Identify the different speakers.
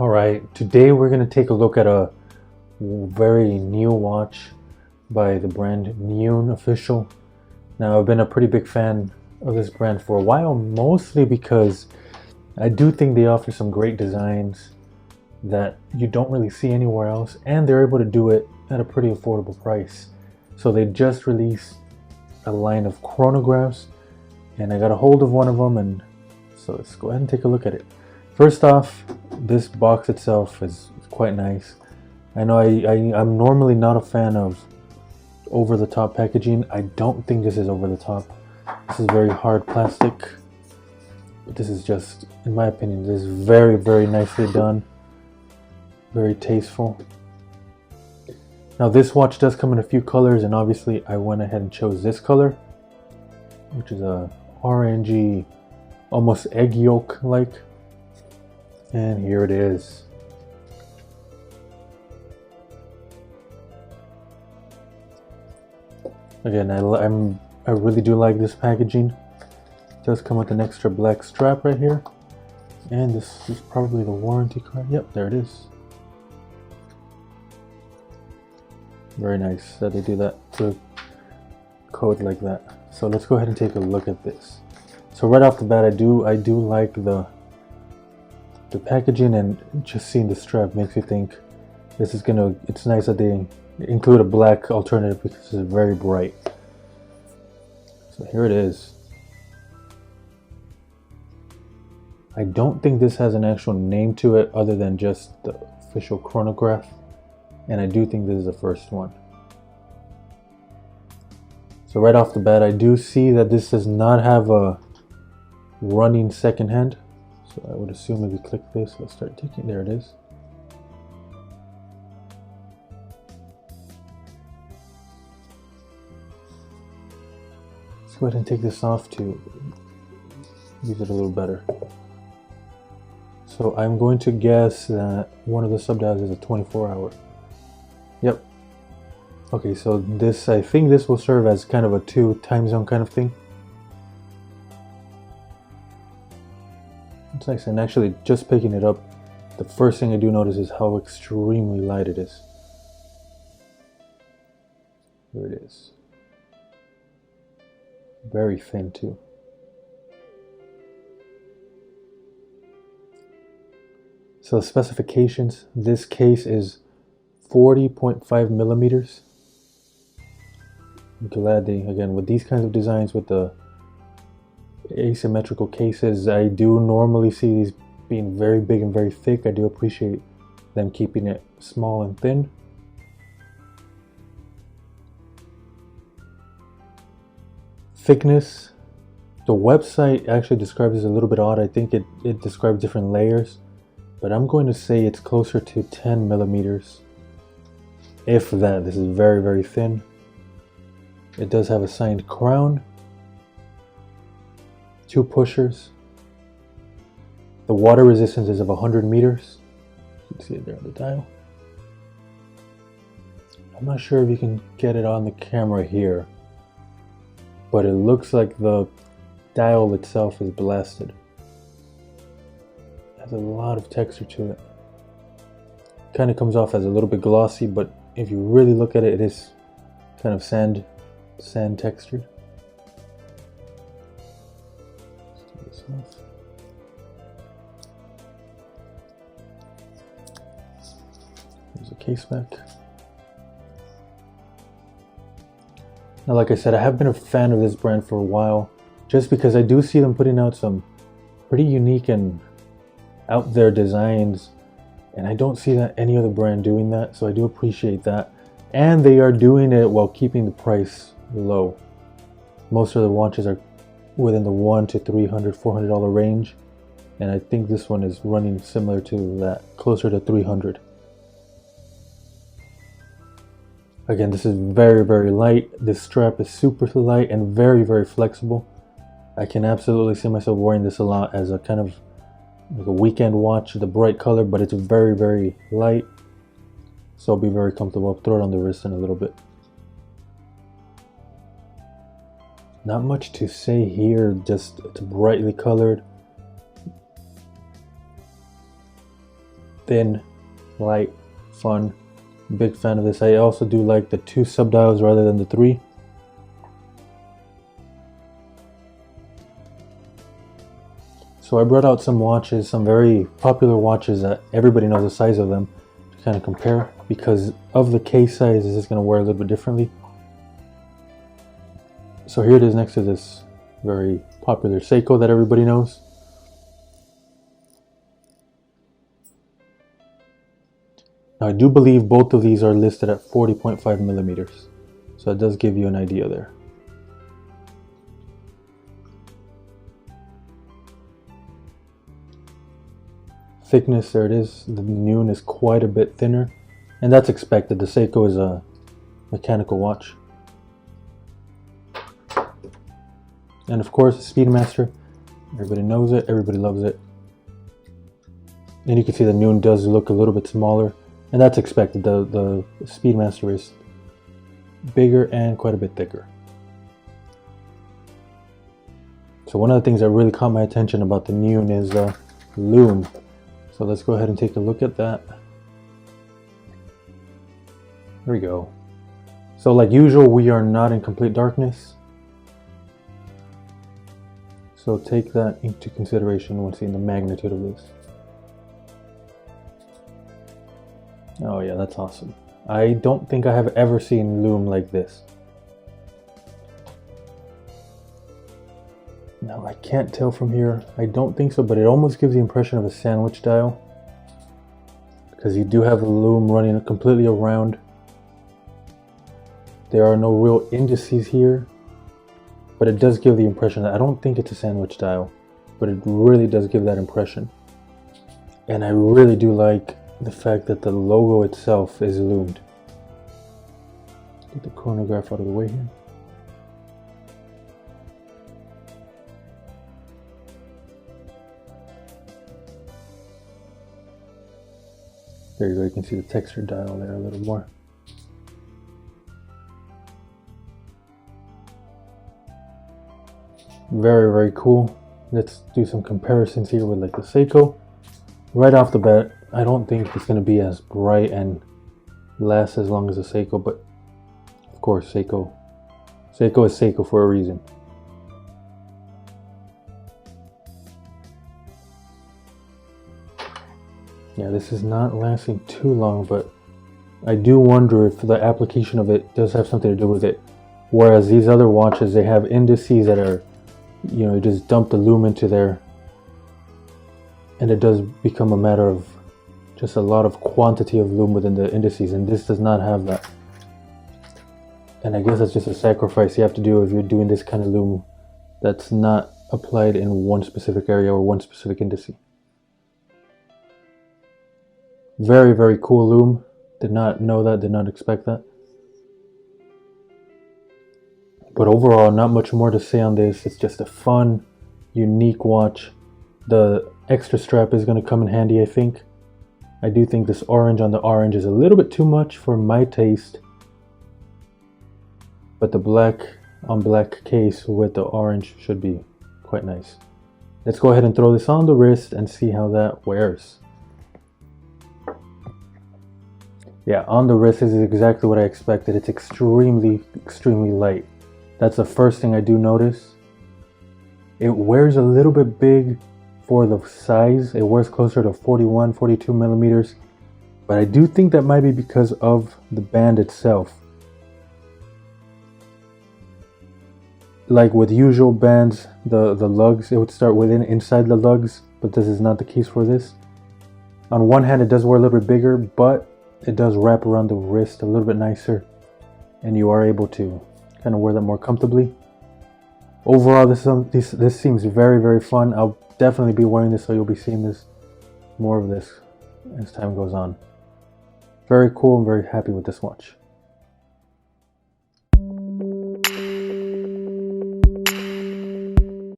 Speaker 1: Alright, today we're going to take a look at a very new watch by the brand Nuun Official. Now, I've been a pretty big fan of this brand for a while, mostly because I do think they offer some great designs that you don't really see anywhere else, and they're able to do it at a pretty affordable price. So they just released a line of chronographs, and I got a hold of one of them, and so let's go ahead and take a look at it. First off, this box itself is quite nice. I know I'm normally not a fan of over-the-top packaging. I don't think this is over-the-top. This is very hard plastic, but this is just, in my opinion, this is very, very nicely done. Very tasteful. Now this watch does come in a few colors, and obviously I went ahead and chose this color, which is a orangey, almost egg yolk like. And here it is. Again, I really do like this packaging. It does come with an extra black strap right here, and this is probably the warranty card. Yep, there it is. Very nice that they do that to code like that. So let's go ahead and take a look at this. So right off the bat, I do like the packaging, and just seeing the strap makes me think this is gonna, it's nice that they include a black alternative because it's very bright. So here it is. I don't think this has an actual name to it other than just the official chronograph, and I do think this is the first one. So right off the bat, I do see that this does not have a running second hand. So I would assume if you click this, let's start taking, there it is. Let's go ahead and take this off to use it a little better. So I'm going to guess that one of the subdials is a 24-hour. Yep. Okay, so this, I think this will serve as kind of a 2 time zone kind of thing. It's nice, and actually just picking it up, the first thing I do notice is how extremely light it is. There it is. Very thin too. So the specifications, this case is 40.5 millimeters. I'm glad they, again, with these kinds of designs with the asymmetrical cases, I do normally see these being very big and very thick. I do appreciate them keeping it small and thin. Thickness, the website actually describes this a little bit odd. I think it describes different layers, but I'm going to say it's closer to 10 millimeters, if that. This is very, very thin. It does have a signed crown, 2 pushers. The water resistance is of 100 meters. You can see it there on the dial. I'm not sure if you can get it on the camera here, but it looks like the dial itself is blasted. It has a lot of texture to it. Kind of comes off as a little bit glossy, but if you really look at it, it is kind of sand textured. There's a case back. Now, like I said, I have been a fan of this brand for a while, just because I do see them putting out some pretty unique and out there designs, and I don't see that any other brand doing that, so I do appreciate that. And they are doing it while keeping the price low. Most of the watches are within the $100 to $300, $400 range, and I think this one is running similar to that, closer to $300. Again, this is very, very light. This strap is super light and very, very flexible. I can absolutely see myself wearing this a lot as a kind of like a weekend watch, the bright color, but it's very, very light, so I'll be very comfortable. I'll throw it on the wrist in a little bit. Not much to say here, just it's brightly colored. thin, light, fun. Big fan of this. I also do like the 2 subdials rather than the 3. So I brought out some watches, some very popular watches that everybody knows the size of them, to kind of compare. Because of the case size, this is going to wear a little bit differently. So here it is next to this very popular Seiko that everybody knows. Now I do believe both of these are listed at 40.5 millimeters. So it does give you an idea there. Thickness, there it is. The Nuun is quite a bit thinner, and that's expected. The Seiko is a mechanical watch. And of course, Speedmaster. Everybody knows it, everybody loves it. And you can see the Nuun does look a little bit smaller, and that's expected. The Speedmaster is bigger and quite a bit thicker. So one of the things that really caught my attention about the Nuun is the Lume. So let's go ahead and take a look at that. There we go. So like usual, we are not in complete darkness. So take that into consideration when seeing the magnitude of this. Oh yeah, that's awesome. I don't think I have ever seen Lume like this. Now I can't tell from here. I don't think so, but it almost gives the impression of a sandwich dial. Because you do have the Lume running completely around. There are no real indices here. But it does give the impression that I don't think it's a sandwich dial. But it really does give that impression. And I really do like the fact that the logo itself is loomed. Get the chronograph out of the way here. There you go, you can see the texture dial there a little more. Very, very cool. Let's do some comparisons here with like the Seiko. Right off the bat, I don't think it's going to be as bright and last as long as the Seiko, but of course Seiko is Seiko for a reason. Yeah, this is not lasting too long, but I do wonder if the application of it does have something to do with it. Whereas these other watches, they have indices that are, you know, you just dump the Lume into there, and it does become a matter of just a lot of quantity of Lume within the indices, and this does not have that. And I guess that's just a sacrifice you have to do if you're doing this kind of Lume that's not applied in one specific area or one specific indice. Very, very cool Lume. Did not know that, did not expect that. But overall, not much more to say on this. It's just a fun, unique watch. The extra strap is going to come in handy, I think. I do think this orange on the orange is a little bit too much for my taste. But the black on black case with the orange should be quite nice. Let's go ahead and throw this on the wrist and see how that wears. Yeah, on the wrist is exactly what I expected. It's extremely, extremely light. That's the first thing I do notice. It wears a little bit big for the size. It wears closer to 41, 42 millimeters. But I do think that might be because of the band itself. Like with usual bands, the lugs, it would start inside the lugs, but this is not the case for this. On one hand, it does wear a little bit bigger, but it does wrap around the wrist a little bit nicer, and you are able to kind of wear that more comfortably. Overall, this seems very, very fun. I'll definitely be wearing this, so you'll be seeing more of this as time goes on. Very cool. I'm very happy with this watch.